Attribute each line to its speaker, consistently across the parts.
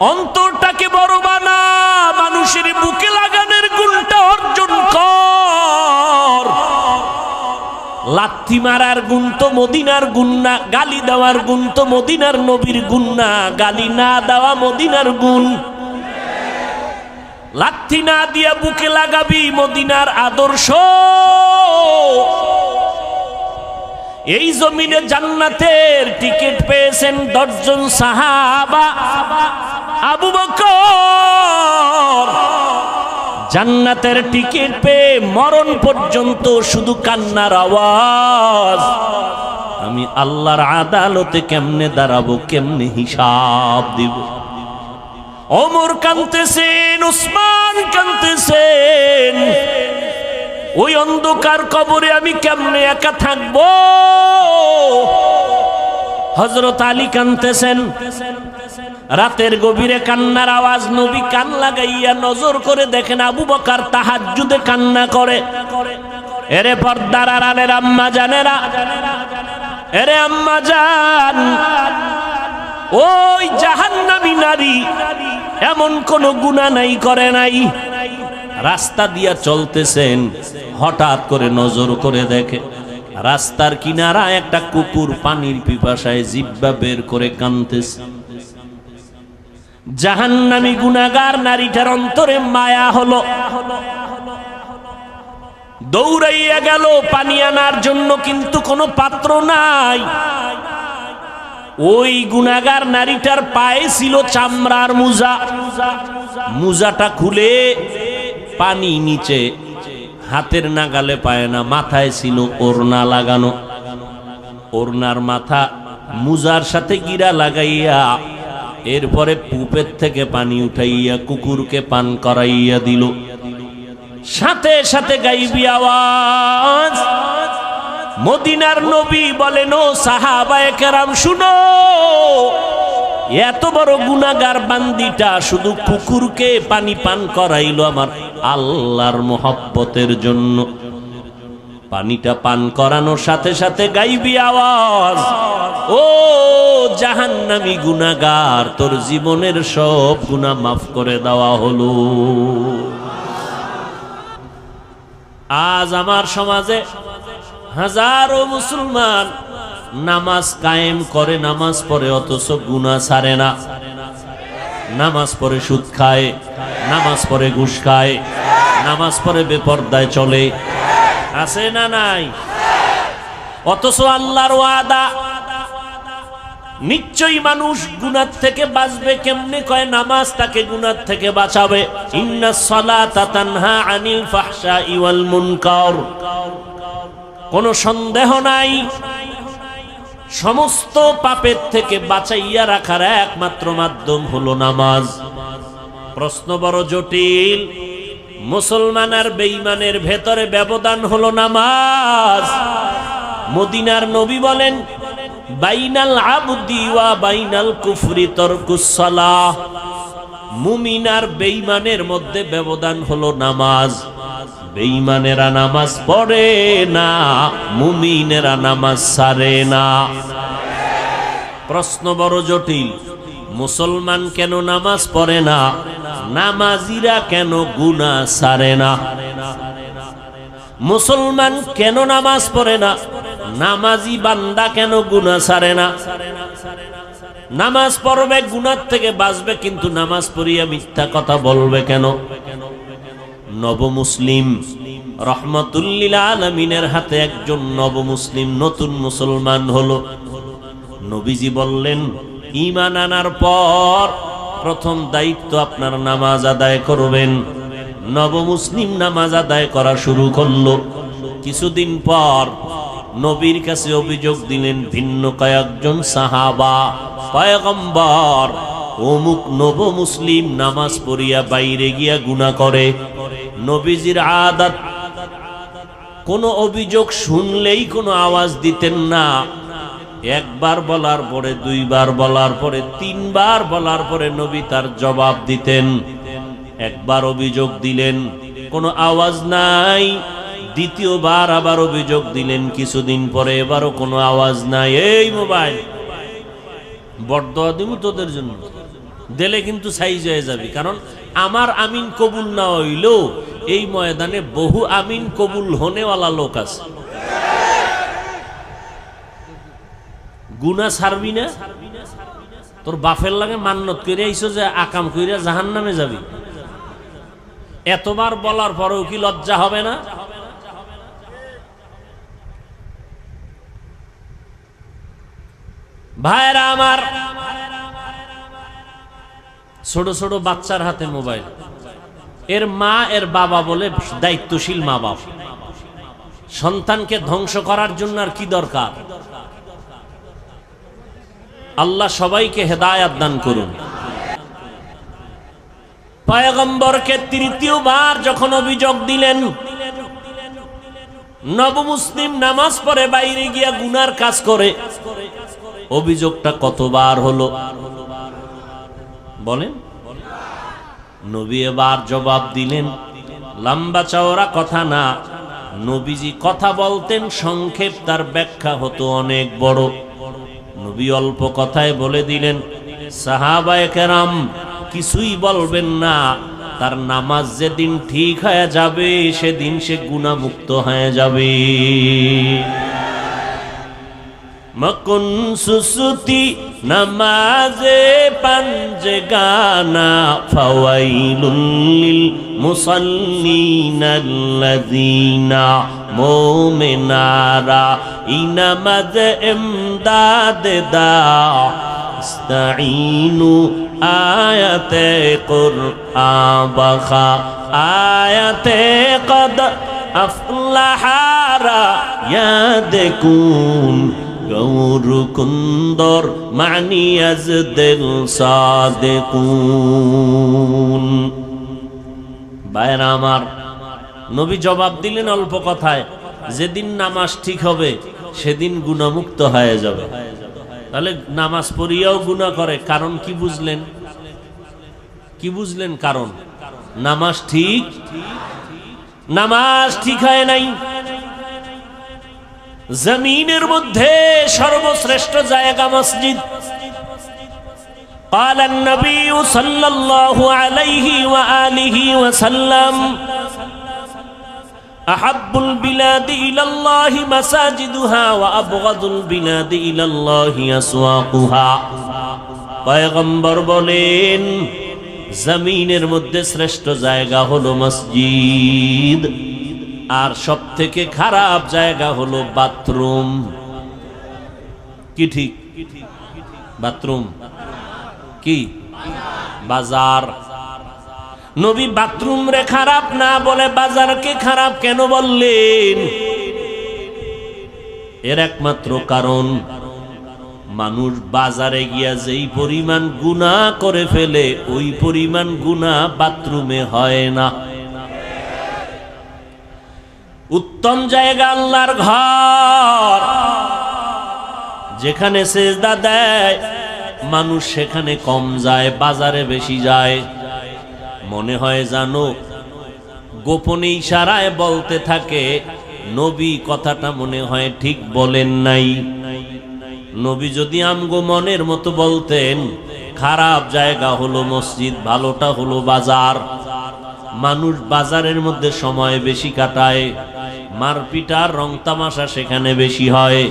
Speaker 1: অন্তরটাকে বড় বানা, মানুষের বুকে লাগানোর গুণটা অর্জন কর। লাথি মারার গুণ তো মদিনার গুণ না, গালি দেওয়ার গুণ তো মদিনার নবীর গুণ না, গালি না দেওয়া মদিনার গুণ। লাথি না দিয়া বুকে লাগাবি মদিনার আদর্শ। এই জমিনে জান্নাতের টিকিট পেয়েছেন 10 জন সাহাবা। আবু বকর জান্নাতের টিকিট পেয়ে মরণ পর্যন্ত শুধু কান্নার আওয়াজ। আমি আল্লাহর আদালতে কেমনে দাঁড়াবো, কেমনে হিসাব দিব। ওমর কাঁদতেছেন, উসমান কাঁদতেছেন, ওই অন্ধকার কবরে আমি কেমনে একা থাকবো। হযরত আলী কাঁদতেছেন, রাতের গভীরে কান্নার আওয়াজ। নবী কান লাগাইয়া নজর করে দেখেন আবু বকর তাহাজ্জুদে কান্না করে। এরে পর্দার আড়ালের আম্মা জানেরা, এরে আম্মা জান, ওই জাহান্নামী নারী এমন কোন গুনাহ নাই করে নাই। রাস্তা দিয়া চলতেছেন, হঠাৎ করে নজর করে দেখে রাস্তার কিনারা একটা কুকুর পানির পিপাসায় জিহ্বা বের করে কাঁদতেছে। জাহান্নামী গুনাহগার নারীটার অন্তরে মায়া হলো, দৌড়াইয়া গেল পানি আনার জন্য, কিন্তু কোনো পাত্র নাই। ওই গুনাহগার নারীটার পায়ে ছিল চামড়ার মোজা। মোজাটা খুলে পানি নিচে, হাতের নাগালে পায় না। মাথায় ছিল ওড়না লাগানো, ওড়নার মাথা মোজার সাথে গিরা লাগাইয়া এরপরে পুপের থেকে পানি উঠাইয়া কুকুরকে পান করাইয়া দিল। সাথে সাথে গাইবি আওয়াজ, মদিনার নবী বলেন, ও সাহাবায়ে কেরাম শুনো, এত বড় গুনাহগার বান্দিটা শুধু কুকুরকে পানি পান করাইলো আমার আল্লাহর মোহব্বতের জন্য। পানিটা পান করানোর সাথে সাথে গাইবি আওয়াজ, ও জাহান্নামী গুনাহগার, তোর জীবনের সব গুনাহ মাফ করে দেওয়া হলো। আজ আমার সমাজে হাজারো মুসলমান নামাজ কায়েম করে, নামাজ পড়ে, অথচ গুনাহ ছাড়ে না। নামাজ পড়ে সুদ খায়, নামাজ পড়ে ঘুষ খায়, নামাজ পড়ে বেপরদায় চলে, আছে না নাই? অথচ আল্লাহর ওয়াদা, নিশ্চয়ই মানুষ গুনাহ থেকে বাঁচবে। কেমনে? কয় নামাজ তাকে গুনাহ থেকে বাঁচাবে। ইন্নাস সালাতা তানহা আনিল ফাহশাই ওয়াল মুনকার। কোনো সন্দেহ নাই, সমস্ত পাপের থেকে বাঁচাইয়া রাখার একমাত্র মাধ্যম হলো নামাজ। প্রশ্ন বড় জটিল। মুসলমান আর বেঈমানের ভেতরে ব্যবধান হলো নামাজ। মদিনার নবী বলেন, বাইনাল আবদি ওয়া বাইনাল কুফরি তারকুস সালাহ। মুমিন আর বেঈমানের মধ্যে ব্যবধান হলো নামাজ। বেঈমানেরা নামাজ পড়ে না, মুমিনেরা নামাজ ছাড়ে না। প্রশ্ন বড় জটিল। মুসলমান কেন নামাজ পড়ে না? নামাজিরা কেন গুনাহ ছাড়ে না? মুসলমান কেন নামাজ পড়ে না? নামাজি বান্দা কেন গুনাহ ছাড়ে না? নামাজ পড়বে, গুনাহ থেকে বাঁচবে, কিন্তু নামাজ পড়িয়া মিথ্যা কথা বলবে কেন? নব মুসলিম রহমাতুল্লিল আলামিনের হাতে একজন নব মুসলিম নতুন মুসলমান হলো। নবীজি বললেন, ঈমান আনার পর প্রথম দায়িত্ব আপনার নামাজ আদায় করবেন। নব মুসলিম নামাজ আদায় করা শুরু করলো। কিছুদিন পর নবীর কাছে অভিযোগ দিলেন ভিন্ন কয়েকজন সাহাবা, পয়গম্বর, অমুক নব মুসলিম নামাজ পড়িয়া বাইরে গিয়া গুনাহ করে। নবীজির আদত, কোন অভিযোগ শুনলেই কোনো আওয়াজ দিতেন না। একবার বলার পরে, দুইবার বলার পরে, তিনবার বলার পরে নবী তার জবাব দিতেন। একবার অভিযোগ দিলেন, কোনো আওয়াজ নাই। দ্বিতীয়বার আবার অভিযোগ দিলেন, কিছুদিন পরে এবারও কোনো আওয়াজ নাই। এই মোবাইল বড়দোয়া দিব তোদের জন্য, দিলে কিন্তু সাইজ হয়ে যাবে। কারণ আমার আমিন কবুল না হইলেও এই ময়দানে বহু আমিন কবুল হনেওয়ালা লোক আছে। গুনাহ ছাড়বি না? তোর বাপের লাগে মান্নত করে আইছো যে আকাম কইরা জাহান্নামে যাবি, এতবার বলার পরেও কি লজ্জা হবে না? ভাইরা আমার, ছোট ছোট বাচ্চার হাতে মোবাইল, এর মা এর বাবা বলে দায়িত্বশীল মা বাবা, সন্তানকে ধ্বংস করার জন্য আর কি দরকার? আল্লাহ সবাইকে হেদায়েত দান করুন। পয়গম্বরকে তৃতীয়বার যখন অভিযোগ দিলেন, নবমুসলিম নামাজ পড়ে বাইরে গিয়া গুনার কাজ করে, অভিযোগটা কতবার হলো বলেন? নবী এবার জবাব দিলেন, লম্বা চওড়া কথা না, নবীজি কথা বলতেন সংক্ষেপ, তার ব্যাখ্যা হতো অনেক বড়। নবী অল্প কথায় বলে দিলেন, সাহাবায়ে কেরাম কিছুই বলবেন না, তার নামাজ যেদিন ঠিক হয়ে যাবে সেদিন সে গুনাহমুক্ত হয়ে যাবে। মকুন সুসুতি নামাজে পাঞ্জে গানা, ফাওয়াইলুল লিল মুসাল্লিনাল্লাযীনা মুমিনারা ইনামাজ ইমদাদ দা ইস্তাঈনু আয়াতে কুরআন বাখা আয়াতে কদ আফলাহারা ইয়াদকুন গৌর কুন্দর মানি আজদিল সাদিকুন। ভাইরা আমার, নবী জবাব দিলেন অল্প কথায়, যেদিন নামাজ ঠিক হবে সেদিন গুনাহমুক্ত হয়ে যাবে। তাহলে নামাজ পড়িয়াও গুনাহ করে, কারণ কি বুঝলেন? কি বুঝলেন কারণ? নামাজ ঠিক হয় নাই। জমিনের মধ্যে সর্বশ্রেষ্ঠ জায়গা মসজিদ। قال النبي صلى الله عليه وآله وسلم أحب البلاد إلى الله مساجدها وأبغض البلاد إلى الله أسواقها। পয়গম্বর বলেন, জমিনের মধ্যে শ্রেষ্ঠ জায়গা হলো মসজিদ, আর সব থেকে খারাপ জায়গা হলো বাথরুম। কি ঠিক? বাথরুম কি? বাজার। নবী বাথরুম রে খারাপ না বলে বাজারকে খারাপ কেন বললেন? এর একমাত্র কারণ, মানুষ বাজারে গিয়া যেই পরিমাণ গুনাহ করে ফেলে ওই পরিমাণ গুনাহ বাথরুমে হয় না। উত্তম জায়গা আল্লাহর ঘর, যেখানে সেজদা দেয় মানুষ সেখানে কম যায়, বাজারে বেশি যায়। মনে হয় জানো গোপনে ইশারায় বলতে থাকে, নবী কথাটা মনে হয় ঠিক বলেন নাই। নবী যদি আমগো মনের মতো বলতেন, খারাপ জায়গা হলো মসজিদ, ভালোটা হলো বাজার। মানুষ বাজারের মধ্যে সময় বেশি কাটায়, মারপিট আর রং তামাশা সেখানে বেশি হয়।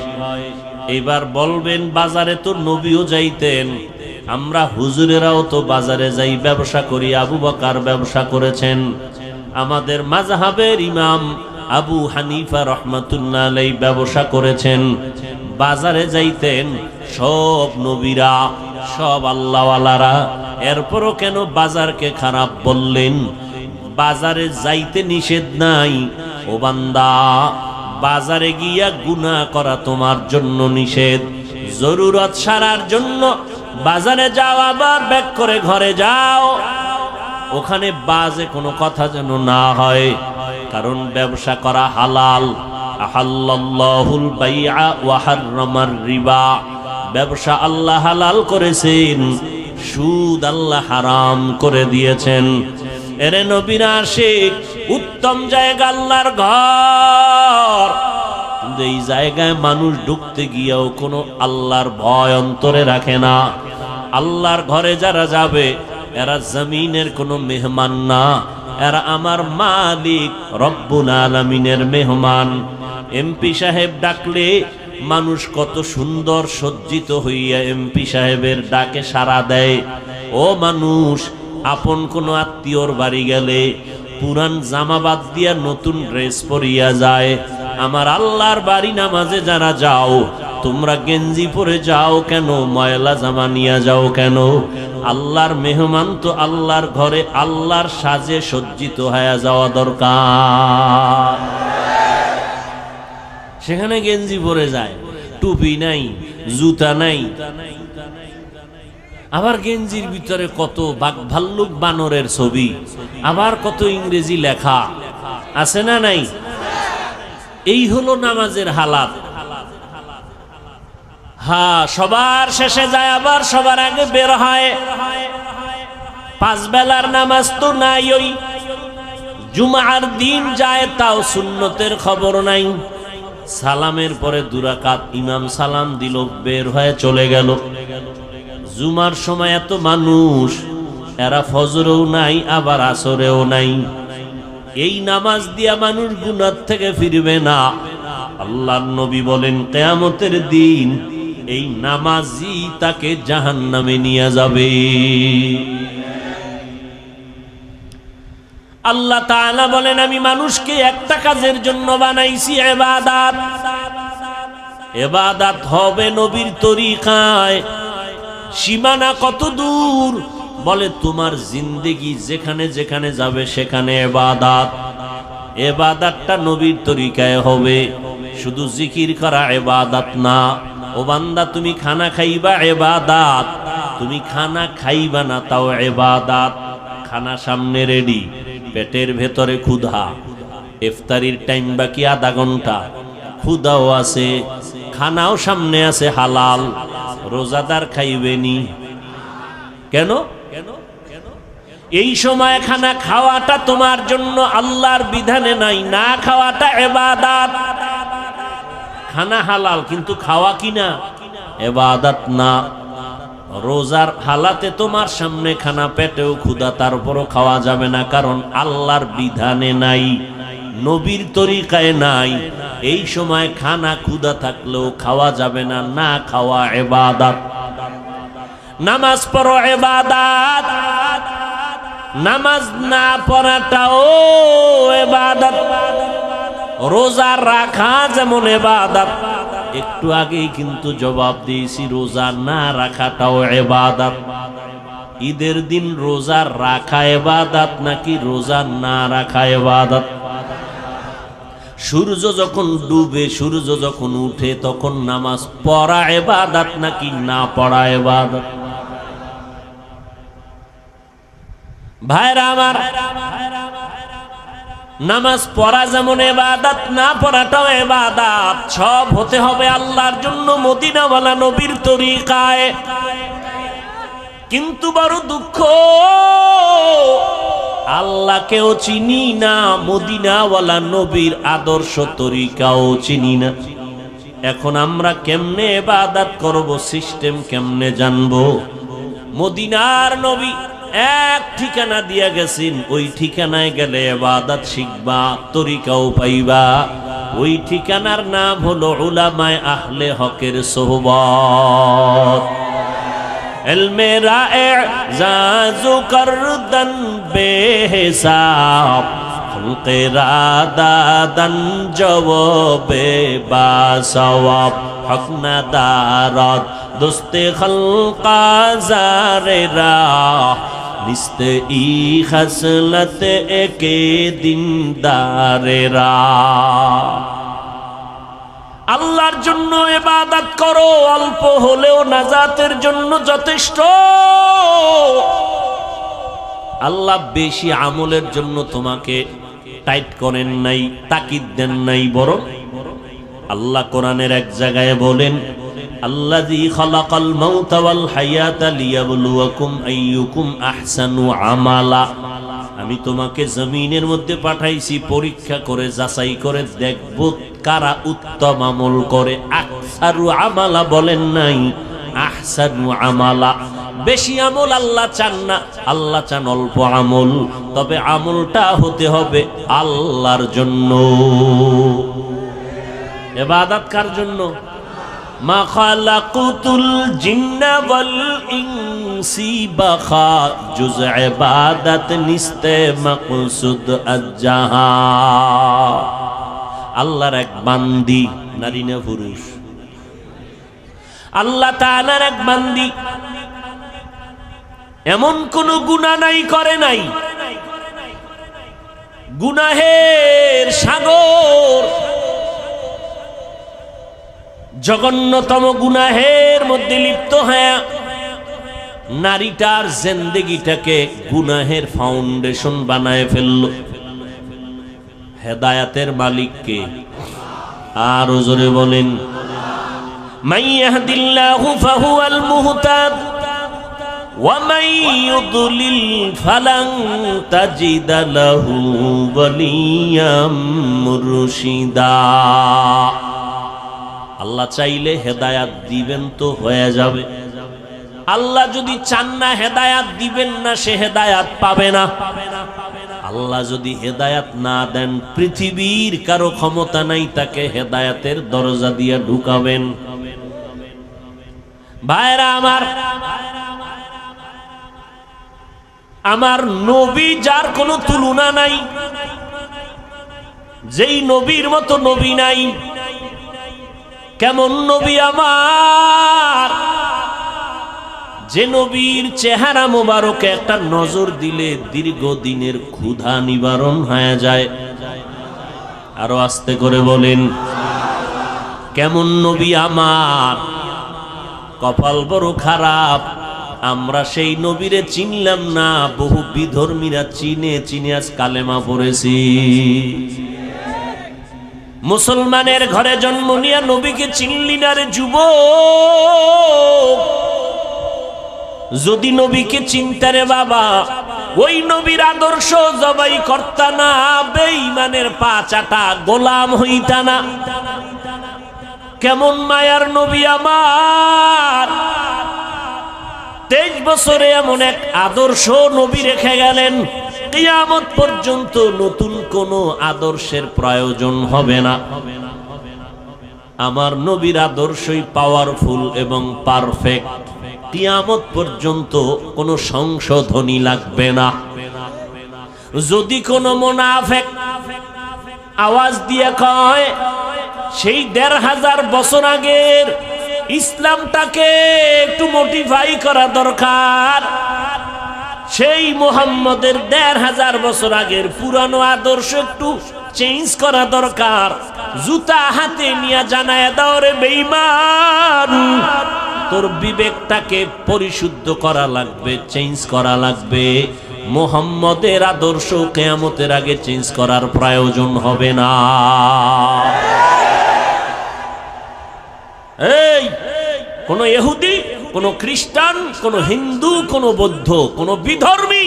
Speaker 1: এবার বলবেন বাজারে তো নবীও যাইতেন, আমরা হুজুরেরাও তো বাজারে যাই, ব্যবসা করি। আবু বকর ব্যবসা করেছেন, আমাদের মাযহাবের ইমাম আবু হানিফা রাহমাতুল্লাহ আলাইহি ব্যবসা করেছেন, বাজারে যাইতেন সব নবীরা, সব আল্লাহওয়ালারা। এরপরও কেন বাজারকে খারাপ বললেন? বাজারে যাইতে নিষেধ নাই ও বান্দা, বাজারে গিয়া গুনাহ করা তোমার জন্য নিষেধ। জরুরত সারার জন্য বাজারে যাও, আবার ব্যাক করে ঘরে যাও, ওখানে বাজে কোনো কথা যেন না হয়, কারণ ব্যবসা করা হালাল। আহাল্লাল্লাহুল বাইআ ওয়া হাররামার রিবা, ব্যবসা আল্লাহ হালাল করেছেন, সুদ আল্লাহ হারাম করে দিয়েছেন। এরে নবীর আশিক, উত্তম জায়গা আল্লাহর ঘর, কিন্তু এই জায়গায় মানুষ ঢুকতে গিয়েও কোনো আল্লাহর ভয় অন্তরে রাখে না। আল্লাহর ঘরে যারা যাবে এরা জমিনের কোনো মেহমান না, এরা আমার মালিক রব্বুল আলামিনের মেহমান। এমপি সাহেব ডাকলে মানুষ কত সুন্দর সজ্জিত হইয়া এমপি সাহেবের ডাকে সাড়া দেয়। ও মানুষ, আপন কোনো আত্মীয়র বাড়ি গেলে পুরান জামা বাদ দিয়া নতুন ড্রেস পরিয়া যায়। আমার আল্লাহর বাড়ি নামাজে যারা যাও, তোমরা গেঞ্জি পরে যাও কেন? ময়লা জামা নিয়ে যাও কেন? আল্লাহর মেহমান তো আল্লাহর ঘরে আল্লাহর সাজে সজ্জিত হয়ে যাওয়া দরকার। সেখানে গেঞ্জি পরে যায়, টুপি নাই, জুতা নাই, আবার গেঞ্জির ভিতরে কত বাঘ ভাল্লুক বানরের ছবি, আবার কত ইংরেজি লেখা আছে না নাই? এই হলো নামাজের হালাত। হ্যাঁ, সবার শেষে যায় আবার সবার আগে বের হয়। পাঁচ বেলার নামাজ তো নাই, ওই জুমার দিন যায় তাও সুন্নতের খবর নাই। সালামের পরে দুরাকাত ইমাম সালাম দিল, বের হয়ে চলে গেল। জুমার সময় এত মানুষ, এরা ফজরেও নাই আবার আসরেও নাই। এই নামাজ দিয়া মানুষ গুনাহ থেকে ফিরবে না। আল্লাহর নবী বলেন কিয়ামতের দিন এই নামাজি তাকে জাহান্নামে নিয়ে যাবে। আল্লাহ তাআলা বলেন আমি মানুষকে একটা কাজের জন্য বানাইছি, ইবাদত। ইবাদত হবে নবীর তরিকায়। সীমানা কত দূর? বলে তোমার জিন্দেগি যেখানে যেখানে যাবে সেখানে ইবাদত। ইবাদতটা নবীর তরিকায় হবে। শুধু জিকির করা ইবাদত না। ও বান্দা, তুমি খানা খাইবা ইবাদত, তুমি খানা খাইবা না তাও ইবাদত। খানা সামনে রেডি, পেটের ভেতরে ক্ষুধা, ইফতারির টাইম বাকি আধা ঘন্টা, ক্ষুধাও আছে, খানাও সামনে আছে হালাল। রোজাদার খাইবেনি কেন? এই সময় খানা খাওয়াটা তোমার জন্য আল্লাহর বিধানে নাই, না খাওয়াটা ইবাদত। খানা হালাল কিন্তু খাওয়া কিনা ইবাদত না। রোজার হালাতে তোমার সামনে খানা, পেটেও ক্ষুধা, তারপরও খাওয়া যাবে না, কারণ আল্লাহর বিধানে নাই, নবীর তরিকায় নাই। এই সময় খানা ক্ষুধা থাকলেও খাওয়া যাবে না, না খাওয়া ইবাদত। নামাজ পড়ো ইবাদত, নামাজ না পড়াটাও ইবাদত। রোজা রাখা যেমন ইবাদত, একটু আগেই কিন্তু জবাব দিয়েছি রোজা না রাখাটাও ইবাদত। ঈদের দিন রোজা রাখা ইবাদত নাকি রোজা না রাখা ইবাদত? সূর্য যখন ডুবে, সূর্য যখন উঠে, তখন নামাজ পড়া ইবাদত নাকি না পড়া ইবাদত? ভাইরা আমার, নামাজ পড়া যেমন ইবাদত, না পড়াটাও ইবাদত। সব হতে হবে আল্লাহর জন্য, মদিনাওয়ালা নবীর তরিকায়। কিন্তু বড় দুঃখ, আল্লাহকেও চিনি না, মদিনাওয়ালা নবীর আদর্শ তরিকাও চিনি না। এখন আমরা কেমনে ইবাদত করব, সিস্টেম কেমনে জানবো? মদিনার নবী এক ঠিকানা দিয়া গেছেন, ওই ঠিকানায় গেলে ইবাদত শিখবা, তরিকাও পাইবা। ওই ঠিকানার নাম হলো উলামায়ে আহলে হকের সোহবত। ইলমে রা'জাজু করদান বেহিসাব, খলকে রাদাদান জওয়াবে বাসওয়াব, হক না দারদ দোস্তে খলকা জারেরা, নিস্তে ই খসলত একে দিনদারেরা। আল্লাহর জন্য ইবাদত করো, অল্প হলেও নাজাতের জন্য যথেষ্ট। আল্লাহ বেশি আমলের জন্য তোমাকে টাইট করেন নাই, তাকিদ দেন নাই, বরং আল্লাহ কোরআনের এক জায়গায় বলেন আল্লাযী খালাকাল মাউতা ওয়াল হায়াতা লিয়াবলুয়াকুম আইয়ুকুম আহসানু আমালা। আমি তোমাকে জমিনের মধ্যে পাঠাইছি পরীক্ষা করে, যাচাই করে দেখব কারা উত্তম আমল করে। আকসারু আমালা বলেন নাই, আহসানু আমালা। বেশি আমল আল্লাহ চান না, আল্লাহ চান অল্প আমল, তবে আমলটা হতে হবে আল্লাহর জন্য। ইবাদত কার জন্য? মা খালাকুতুল জিন্না ওয়াল ইনসি বাখা, জুজ ইবাদত নিস্তে মাকসুদ আজ্জাহা। আল্লাহর এক বান্দি, নারী না পুরুষ? আল্লাহ তাআলার এক বান্দি, এমন কোন গুনাহ নাই করে নাই, গুনাহের সাগর, জঘন্যতম গুনাহের মধ্যে লিপ্ত হয়ে নারীটার জিন্দেগিটাকে গুনাহের ফাউন্ডেশন বানায় ফেলল। হেদায়েতের মালিক কে? আর জোরে বলেন, মান ইয়াহদিল্লাহু ফাহুয়াল মুহতাদ ওয়া মান ইউদ্লিল ফালান তাজিদা লাহু ওয়ালিয়াম মুরশিদা। আল্লাহ চাইলে হেদায়াত দিবেন তো হয়ে যাবে, আল্লাহ যদি চান না হেদায়াত দিবেন না, সে হেদায়াত পাবে না। আল্লাহ যদি হেদায়াত না দেন, পৃথিবীর কারো ক্ষমতা নাই তাকে হেদায়াতের দরজা দিয়ে ঢুকাবেন। ভাইরা আমার, আমার নবী যার কোনো তুলনা নাই, যেই নবীর মতো নবী নাই। কেমন নবী আমার, যে নবীর চেহারা মোবারকে একটা নজর দিলে দীর্ঘদিনের ক্ষুধা নিবারণ হয়ে যায়। আরো আস্তে করে বলেন, কেমন নবী আমার। কপাল বড় খারাপ, আমরা সেই নবীরে চিনলাম না, বহু বিধর্মীরা চিনে চিনে আজ কালেমা পড়েছি। মুসলমানের ঘরে জন্ম নিয়া নবীকে চিনলি না রে যুবক। যদি নবীকে চিনতে রে বাবা, ওই নবীর আদর্শ জবাই করতা না, বেঈমানের পা চাটা গোলাম হইতা না। কেমন মায়ার নবী আমার, 23 বছরে এমন এক আদর্শ নবী রেখে গেলেন, কিয়ামত পর্যন্ত নতুন কোন আদর্শের প্রয়োজন হবে না। আমার নবীর আদর্শই পাওয়ারফুল এবং পারফেক্ট, কিয়ামত পর্যন্ত কোনো সংশোধনী লাগবে না। যদি কোনো মুনাফিক আওয়াজ দিয়ে কয় সেই 1500 বছর আগের ইসলামটাকে একটু মডিফাই করা দরকার, সেই মুহাম্মদের 1500 বছর আগের পুরানো আদর্শ একটু চেঞ্জ করা দরকার, জুতা হাতে নিয়ে জানায় দাও রে বেঈমান, তোর বিবেকটাকে পরিশুদ্ধ করা লাগবে, চেঞ্জ করা লাগবে। মুহাম্মদের আদর্শ কিয়ামতের আগে চেঞ্জ করার প্রয়োজন হবে না। এই কোন ইহুদি, কোন খ্রিস্টান, কোন হিন্দু, কোন বৌদ্ধ, কোন বিধর্মী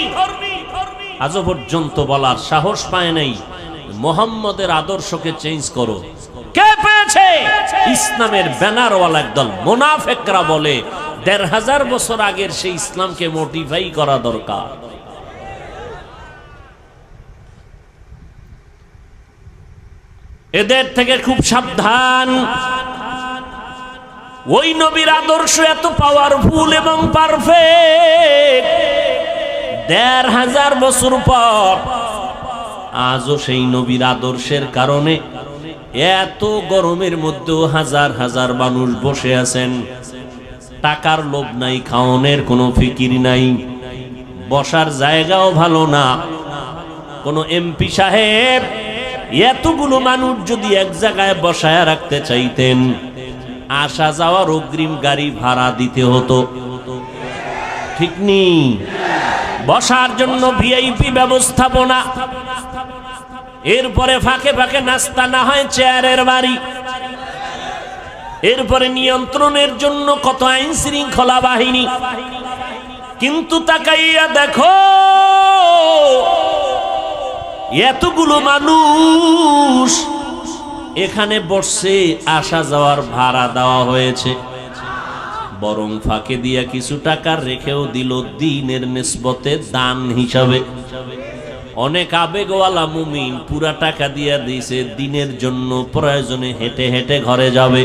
Speaker 1: আজ পর্যন্ত বলার সাহস পায় নাই মুহাম্মদের আদর্শকে চেঞ্জ করো। কে পেয়েছে? ইসলামের ব্যানারওয়ালা একদল মুনাফিকরা বলে 1500 বছর আগের সেই ইসলামকে মডিফাই করা দরকার। এদের থেকে খুব সাবধান। ওই নবীর আদর্শ এত পাওয়ারফুল এবং পারফেক্ট, 1500 বছর পর আজও সেই নবীর আদর্শের কারণে এত গরমের মধ্যেও হাজার হাজার মানুষ বসে আছেন। টাকার লোভ নাই, খাওয়ানোর কোনো ফিকির নাই, বসার জায়গাও ভালো না। কোন এমপি সাহেব এতগুলো মানুষ যদি এক জায়গায় বসায় রাখতে চাইতেন, আসা যাওয়ার অগ্রিম গাড়ি ভাড়া দিতে হতো, ঠিক নেই? বসার জন্য ভিআইপি ব্যবস্থাপনা, এরপরে ফাঁকে ফাঁকে নাস্তা, না হয় চেয়ারের বাড়ি, এরপরে নিয়ন্ত্রণের জন্য কত আইন শৃঙ্খলা বাহিনী। কিন্তু তাকাইয়া দেখো এতগুলো মানুষ এখানে বসছে, আসা যাওয়ার ভাড়া দেওয়া হয়েছে, বরং ফাঁকে দিয়া কিছু টাকা রেখেও দিল দ্বীনের নিসবতে দান হিসাবে। অনেক আবেগওয়ালা মুমিন পুরা টাকা দিয়া দিয়েছে দ্বীনের জন্য, প্রয়োজনে হেঁটে হেঁটে ঘরে যাবে।